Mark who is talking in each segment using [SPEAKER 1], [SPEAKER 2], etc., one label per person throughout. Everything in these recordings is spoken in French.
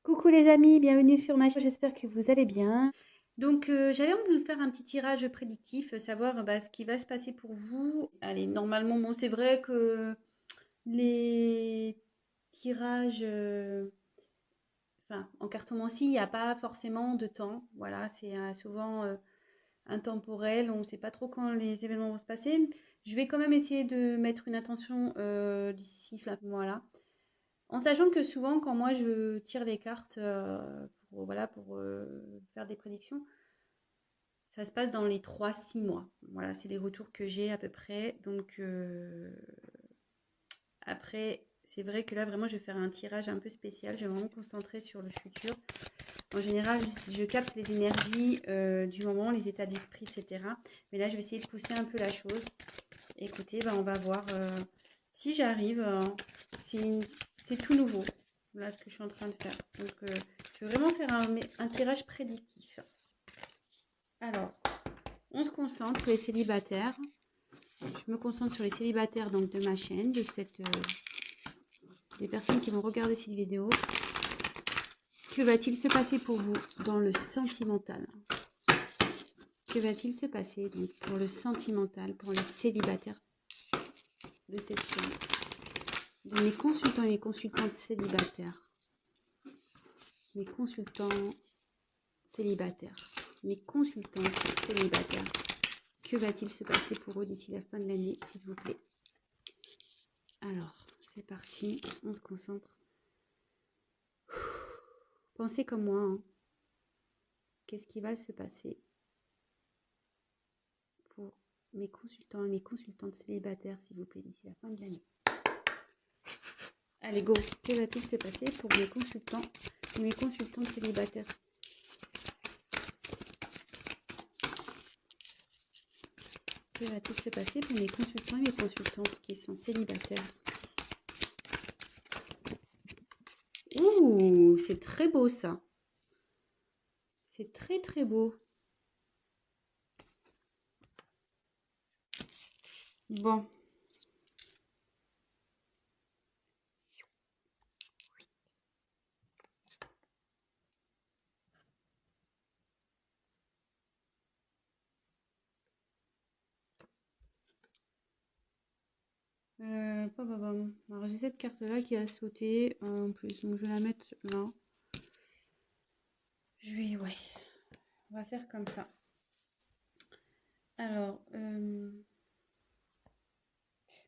[SPEAKER 1] Coucou les amis, bienvenue sur ma chaîne, j'espère que vous allez bien. Donc j'avais envie de vous faire un petit tirage prédictif, savoir ce qui va se passer pour vous. Allez, normalement, bon, c'est vrai que les tirages en cartomancie, il n'y a pas forcément de temps. Voilà, c'est souvent intemporel, on ne sait pas trop quand les événements vont se passer. Je vais quand même essayer de mettre une intention d'ici là, voilà. En sachant que souvent, quand moi je tire les cartes pour faire des prédictions, ça se passe dans les 3-6 mois. Voilà, c'est les retours que j'ai à peu près. Donc après, c'est vrai que là, vraiment, je vais faire un tirage un peu spécial. Je vais vraiment me concentrer sur le futur. En général, je capte les énergies du moment, les états d'esprit, etc. Mais là, je vais essayer de pousser un peu la chose. Écoutez, on va voir si j'arrive. C'est tout nouveau, là, ce que je suis en train de faire. Donc, je vais vraiment faire un tirage prédictif. Alors, on se concentre sur les célibataires. Je me concentre sur les célibataires donc, de ma chaîne, des personnes qui vont regarder cette vidéo. Que va-t-il se passer pour vous dans le sentimental? Que va-t-il se passer donc, pour le sentimental, pour les célibataires de cette chaîne? De mes consultants et mes consultantes célibataires. Mes consultants célibataires. Mes consultantes célibataires. Que va-t-il se passer pour eux d'ici la fin de l'année, s'il vous plaît? Alors, c'est parti. On se concentre. Pensez comme moi. Hein. Qu'est-ce qui va se passer pour mes consultants et mes consultantes célibataires, s'il vous plaît, d'ici la fin de l'année? Allez, go. Que va-t-il se passer pour mes consultants et mes consultantes célibataires? Que va-t-il se passer pour mes consultants et mes consultantes qui sont célibataires? Ouh, c'est très beau ça. C'est très très beau. Bon. Alors j'ai cette carte là qui a sauté en plus, donc je vais la mettre là. Ouais, on va faire comme ça. Alors,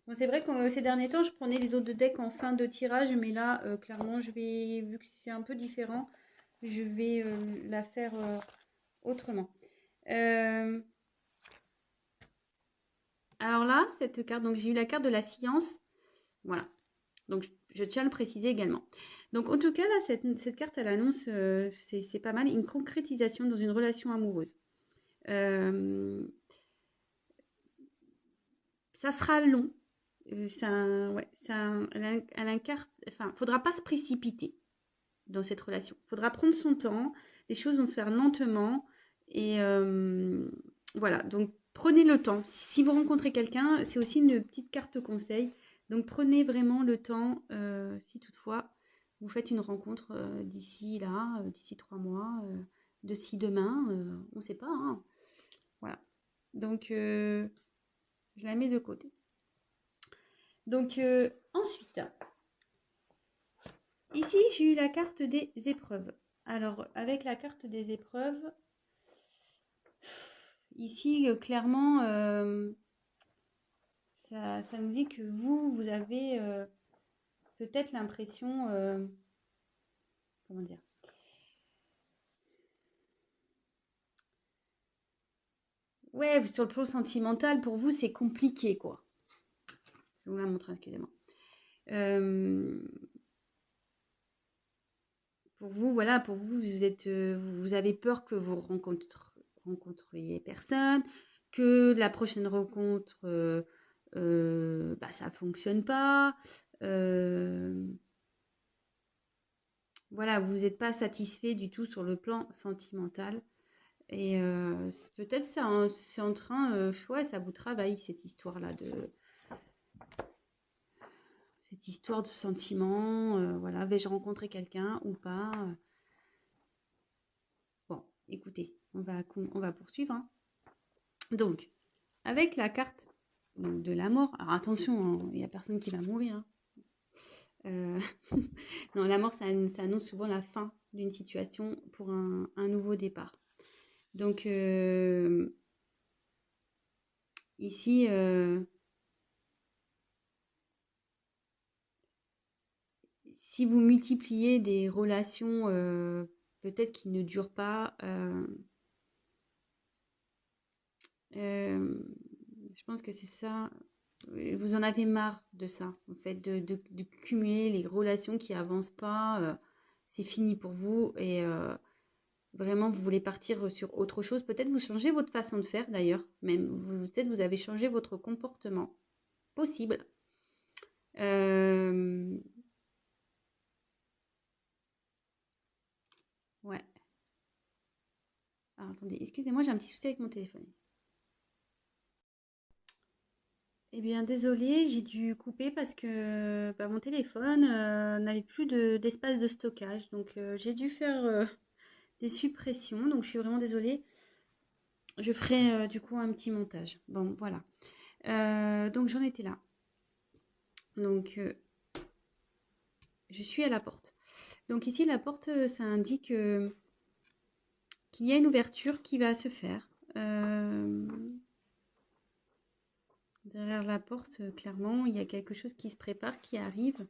[SPEAKER 1] bon, c'est vrai que ces derniers temps, je prenais les autres decks en fin de tirage, mais là, clairement, vu que c'est un peu différent, je vais la faire autrement. Alors là, cette carte, donc j'ai eu la carte de la science. Voilà. Donc, je tiens à le préciser également. Donc, en tout cas, là, cette carte, elle annonce, c'est pas mal, une concrétisation dans une relation amoureuse. Ça sera long. Elle incarne, enfin, faudra pas se précipiter dans cette relation. Faudra prendre son temps. Les choses vont se faire lentement. Et voilà. Donc, prenez le temps. Si vous rencontrez quelqu'un, c'est aussi une petite carte conseil. Donc, prenez vraiment le temps, si toutefois vous faites une rencontre d'ici 3 mois, d'ici demain, on ne sait pas. Hein. Voilà. Donc, je la mets de côté. Donc, ensuite, ici, j'ai eu la carte des épreuves. Alors, avec la carte des épreuves, ici, clairement, ça nous dit que vous avez peut-être l'impression, comment dire, ouais, sur le plan sentimental, pour vous, c'est compliqué, quoi. Je vous la montre, excusez-moi. Pour vous, voilà, pour vous, vous avez peur que vous rencontriez personne, que la prochaine rencontre, ça fonctionne pas. Voilà, vous n'êtes pas satisfait du tout sur le plan sentimental. Et peut-être c'est en train, ouais, ça vous travaille cette histoire-là cette histoire de sentiments. Voilà, vais-je rencontrer quelqu'un ou pas? Bon, écoutez, on va poursuivre, hein. Donc, avec la carte de la mort, alors attention, il n'y a personne qui va mourir, hein. Non, la mort, ça annonce souvent la fin d'une situation pour un nouveau départ. Donc, ici, si vous multipliez des relations peut-être qui ne durent pas, je pense que c'est ça. Vous en avez marre de ça, en fait, de cumuler les relations qui avancent pas. C'est fini pour vous et vraiment vous voulez partir sur autre chose. Peut-être vous changez votre façon de faire d'ailleurs, même peut-être vous avez changé votre comportement. Possible. Ouais. Alors, attendez, excusez-moi, j'ai un petit souci avec mon téléphone. Eh bien, désolée, j'ai dû couper parce que bah, mon téléphone n'avait plus d'espace de stockage. Donc, j'ai dû faire des suppressions. Donc, je suis vraiment désolée. Je ferai du coup un petit montage. Bon, voilà. Donc, j'en étais là. Donc, je suis à la porte. Donc, ici, la porte, ça indique qu'il y a une ouverture qui va se faire. Derrière la porte, clairement, il y a quelque chose qui se prépare, qui arrive.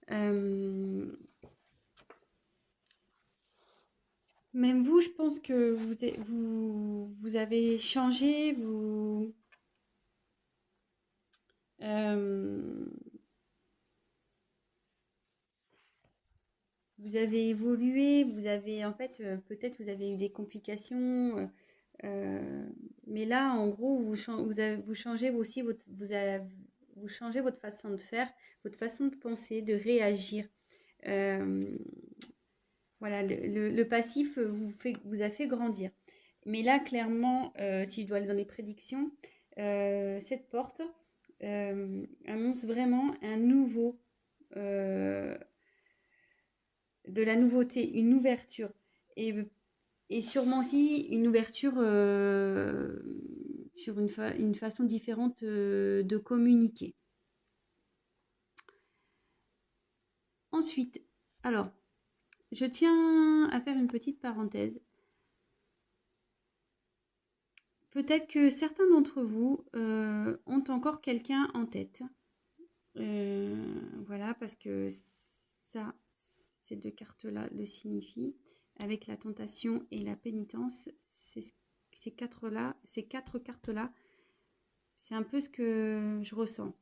[SPEAKER 1] Même vous, je pense que vous avez changé, vous avez évolué, vous avez, en fait, peut-être vous avez eu des complications. Mais là, en gros, vous changez aussi vous changez votre façon de faire, votre façon de penser, de réagir. Euh, voilà, le passif vous a fait grandir. Mais là, clairement, si je dois aller dans les prédictions, cette porte annonce vraiment un nouveau, euh, de la nouveauté, une ouverture. Et, et sûrement aussi une ouverture sur une façon différente de communiquer. Ensuite, alors, je tiens à faire une petite parenthèse. Peut-être que certains d'entre vous ont encore quelqu'un en tête. Voilà, parce que ça, ces deux cartes-là le signifient. Avec la tentation et la pénitence, ces quatre cartes-là, c'est un peu ce que je ressens.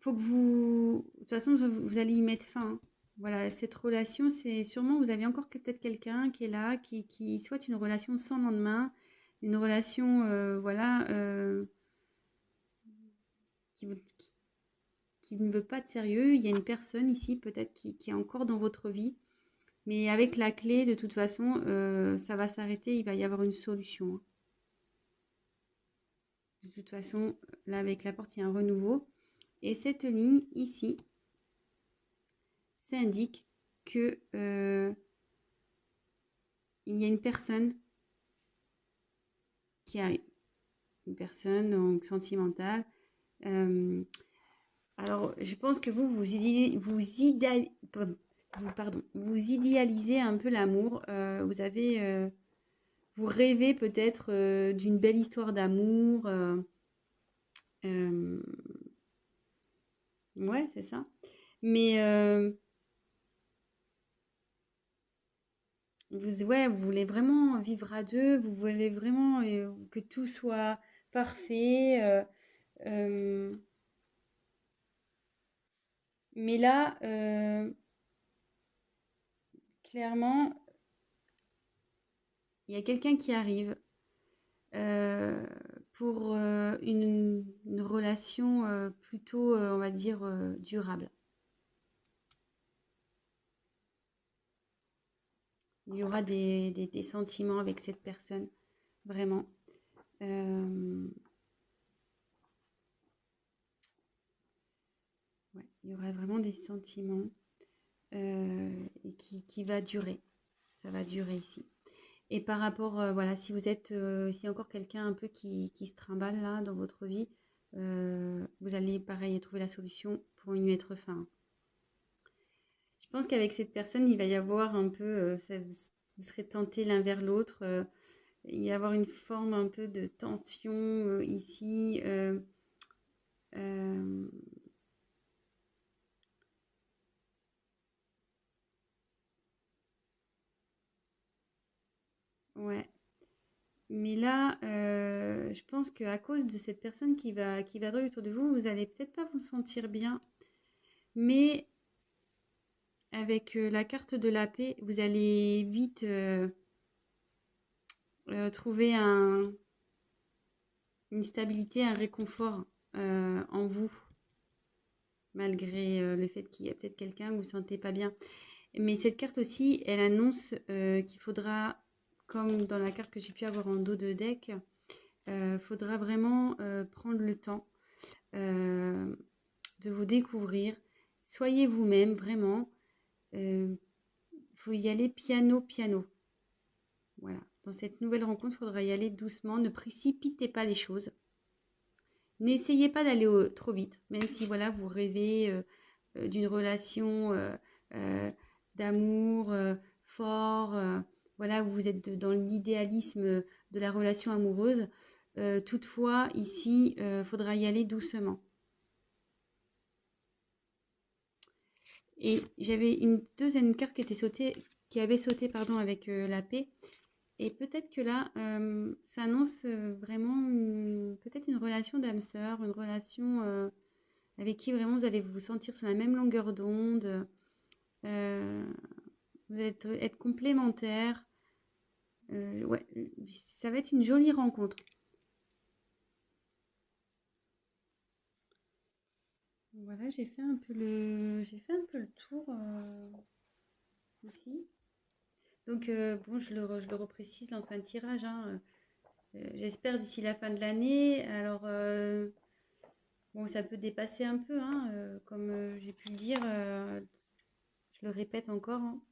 [SPEAKER 1] Faut que vous... De toute façon, vous allez y mettre fin, hein. Voilà, cette relation, c'est sûrement, vous avez encore peut-être quelqu'un qui est là, qui souhaite une relation sans lendemain, une relation, voilà, qui, qui ne veut pas de sérieux. Il y a une personne ici, peut-être, qui est encore dans votre vie, mais avec la clé, de toute façon, ça va s'arrêter, il va y avoir une solution, hein. De toute façon, là, avec la porte, il y a un renouveau. Et cette ligne ici, ça indique que il y a une personne qui arrive. Une personne donc sentimentale. Alors, je pense que vous idéalisez un peu l'amour. Vous rêvez peut-être d'une belle histoire d'amour. Ouais, c'est ça. Mais vous voulez vraiment vivre à deux. Vous voulez vraiment que tout soit parfait. Mais là, clairement, il y a quelqu'un qui arrive pour une relation plutôt, on va dire, durable. Il y aura des sentiments avec cette personne, vraiment. Il y aura vraiment des sentiments et qui va durer. Ça va durer ici. Et par rapport, voilà, si vous êtes, s'il y a encore quelqu'un un peu qui se trimballe là dans votre vie, vous allez pareil trouver la solution pour y mettre fin. Je pense qu'avec cette personne, il va y avoir un peu, vous serez tentés l'un vers l'autre, il va y avoir une forme un peu de tension ici. Ouais. Mais là, je pense qu'à cause de cette personne qui va droit autour de vous, vous allez peut-être pas vous sentir bien. Mais avec la carte de la paix, vous allez vite trouver une stabilité, un réconfort en vous, malgré le fait qu'il y a peut-être quelqu'un que vous ne vous sentez pas bien. Mais cette carte aussi, elle annonce qu'il faudra, comme dans la carte que j'ai pu avoir en dos de deck, faudra vraiment prendre le temps de vous découvrir. Soyez vous-même, vraiment. Il faut y aller piano, piano. Voilà. Dans cette nouvelle rencontre, il faudra y aller doucement. Ne précipitez pas les choses. N'essayez pas d'aller trop vite, même si voilà, vous rêvez d'une relation d'amour fort. Voilà, vous êtes dans l'idéalisme de la relation amoureuse. Toutefois, ici, il faudra y aller doucement. Et j'avais une deuxième carte qui avait sauté pardon, avec la paix. Et peut-être que là, ça annonce vraiment peut-être une relation d'âme sœur, une relation avec qui vraiment vous allez vous sentir sur la même longueur d'onde. Vous allez être complémentaires. Ouais, ça va être une jolie rencontre. Voilà, j'ai fait un peu le tour ici. Donc bon, je le reprécise en fin de tirage. Hein. J'espère d'ici la fin de l'année. Alors bon, ça peut dépasser un peu, hein, comme j'ai pu le dire. Je le répète encore. Hein.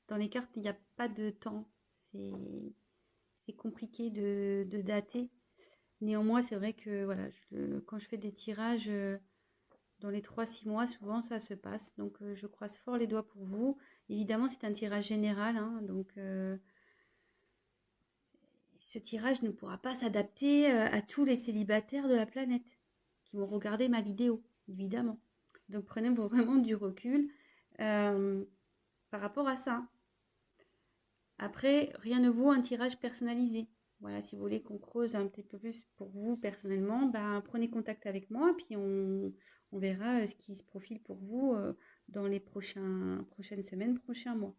[SPEAKER 1] Dans les cartes, il n'y a pas de temps. C'est compliqué de dater. Néanmoins, c'est vrai que voilà, quand je fais des tirages dans les 3-6 mois, souvent ça se passe. Donc je croise fort les doigts pour vous. Évidemment, c'est un tirage général. Hein, donc ce tirage ne pourra pas s'adapter à tous les célibataires de la planète qui vont regarder ma vidéo, évidemment. Donc prenez vraiment du recul par rapport à ça. Après, rien ne vaut un tirage personnalisé. Voilà, si vous voulez qu'on creuse un petit peu plus pour vous personnellement, ben, prenez contact avec moi, puis on verra ce qui se profile pour vous dans les prochaines semaines, prochains mois.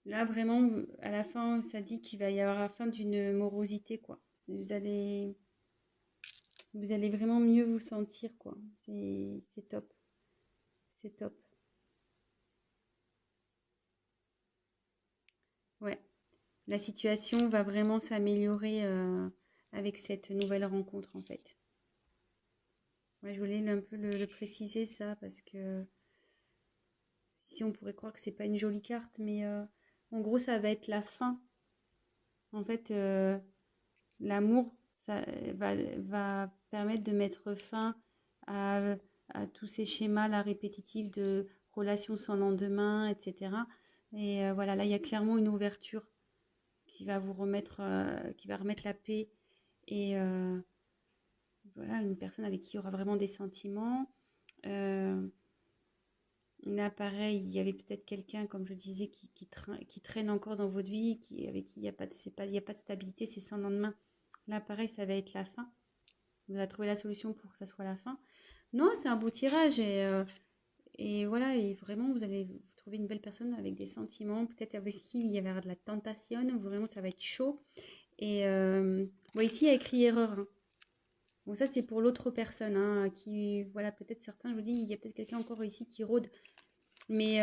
[SPEAKER 1] Là, vraiment, à la fin, ça dit qu'il va y avoir la fin d'une morosité, quoi. Vous allez vraiment mieux vous sentir, quoi. C'est top. C'est top. Ouais. La situation va vraiment s'améliorer avec cette nouvelle rencontre, en fait. Ouais, je voulais un peu le préciser, ça, parce que si on pourrait croire que c'est pas une jolie carte, mais en gros, ça va être la fin. En fait, l'amour, ça va permettre de mettre fin à tous ces schémas là, répétitifs de relations sans lendemain, etc. Et voilà, là, il y a clairement une ouverture qui va vous remettre, qui va remettre la paix. Et voilà, une personne avec qui il y aura vraiment des sentiments. Là, pareil, il y avait peut-être quelqu'un, comme je disais, qui traîne encore dans votre vie, avec qui il n'y a pas de stabilité, c'est sans lendemain. Là, pareil, ça va être la fin. Vous allez trouver la solution pour que ça soit la fin. Non, c'est un beau tirage et voilà, et vraiment, vous allez trouver une belle personne avec des sentiments, peut-être avec qui il y avait de la tentation, vraiment, ça va être chaud. Et bon, ici, il y a écrit erreur. Hein. Bon, ça, c'est pour l'autre personne, hein, qui, voilà, peut-être certains, je vous dis, il y a peut-être quelqu'un encore ici qui rôde. Mais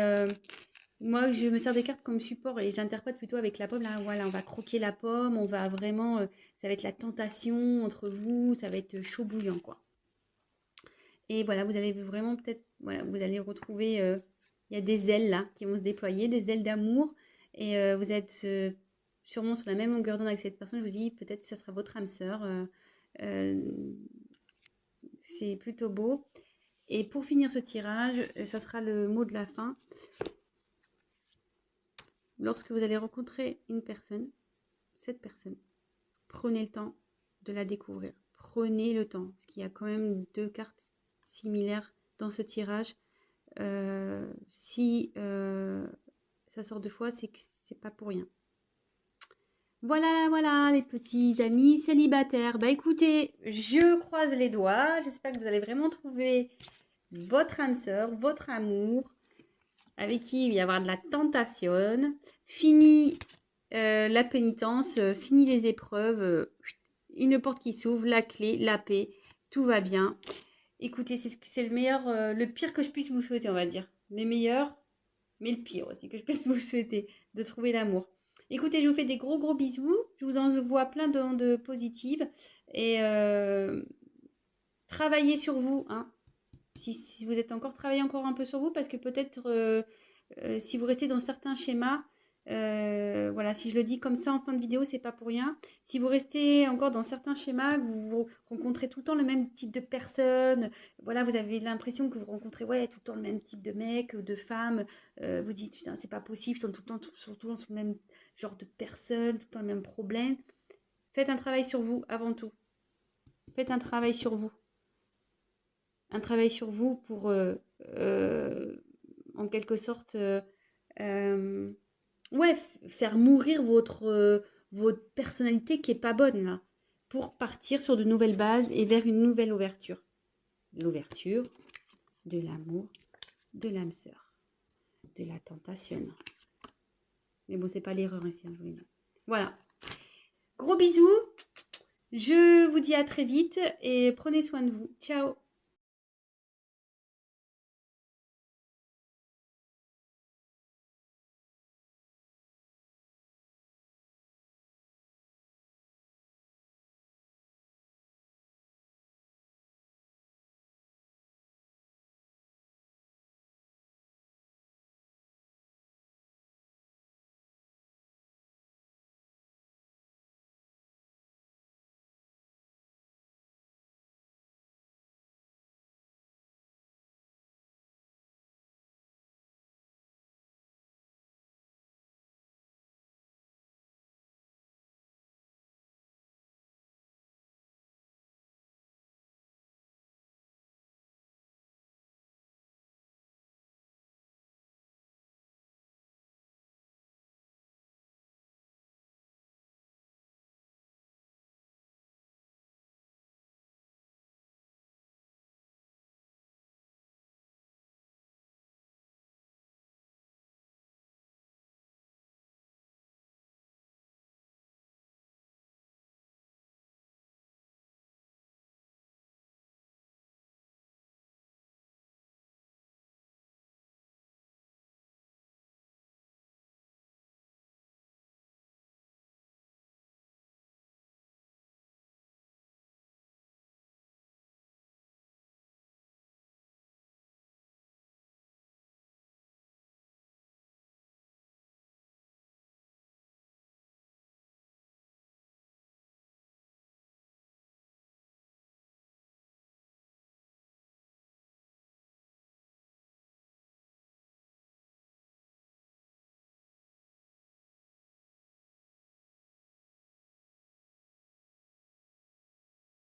[SPEAKER 1] Moi, je me sers des cartes comme support et j'interprète plutôt avec la pomme. Là, voilà, on va croquer la pomme, on va vraiment, ça va être la tentation entre vous, ça va être chaud bouillant, quoi. Et voilà, vous allez vraiment peut-être, voilà, vous allez retrouver, il y a des ailes là qui vont se déployer, des ailes d'amour. Et vous êtes sûrement sur la même longueur d'onde avec cette personne. Je vous dis, peut-être que ça sera votre âme sœur. Euh, c'est plutôt beau. Et pour finir ce tirage, ça sera le mot de la fin. Lorsque vous allez rencontrer une personne, cette personne, prenez le temps de la découvrir. Prenez le temps, parce qu'il y a quand même 2 cartes similaires dans ce tirage. Si ça sort 2 fois, c'est que c'est pas pour rien. Voilà, voilà, les petits amis célibataires. Bah écoutez, je croise les doigts. J'espère que vous allez vraiment trouver votre âme sœur, votre amour, avec qui il va y avoir de la tentation. Fini la pénitence, fini les épreuves. Une porte qui s'ouvre, la clé, la paix, tout va bien. Écoutez, c'est le meilleur, le pire que je puisse vous souhaiter, on va dire. Le meilleur, mais le pire aussi que je puisse vous souhaiter, de trouver l'amour. Écoutez, je vous fais des gros gros bisous. Je vous envoie plein d'ondes positives. Et travaillez sur vous. Hein. Si vous êtes encore, travaillez encore un peu sur vous. Parce que peut-être, si vous restez dans certains schémas, voilà, si je le dis comme ça en fin de vidéo, c'est pas pour rien. Si vous restez encore dans certains schémas, que vous rencontrez tout le temps le même type de personnes, voilà, vous avez l'impression que vous rencontrez tout le temps le même type de mec, de femme, vous dites putain, c'est pas possible, je tombe tout le temps sur le même genre de personnes, tout le temps le même problème. Faites un travail sur vous avant tout. Faites un travail sur vous. Un travail sur vous pour, en quelque sorte, faire mourir votre personnalité qui est pas bonne là, pour partir sur de nouvelles bases et vers une nouvelle ouverture. L'ouverture de l'amour, de l'âme sœur, de la tentation. Mais bon, c'est pas l'erreur ici, hein, je vous le dis. Voilà. Gros bisous. Je vous dis à très vite et prenez soin de vous. Ciao.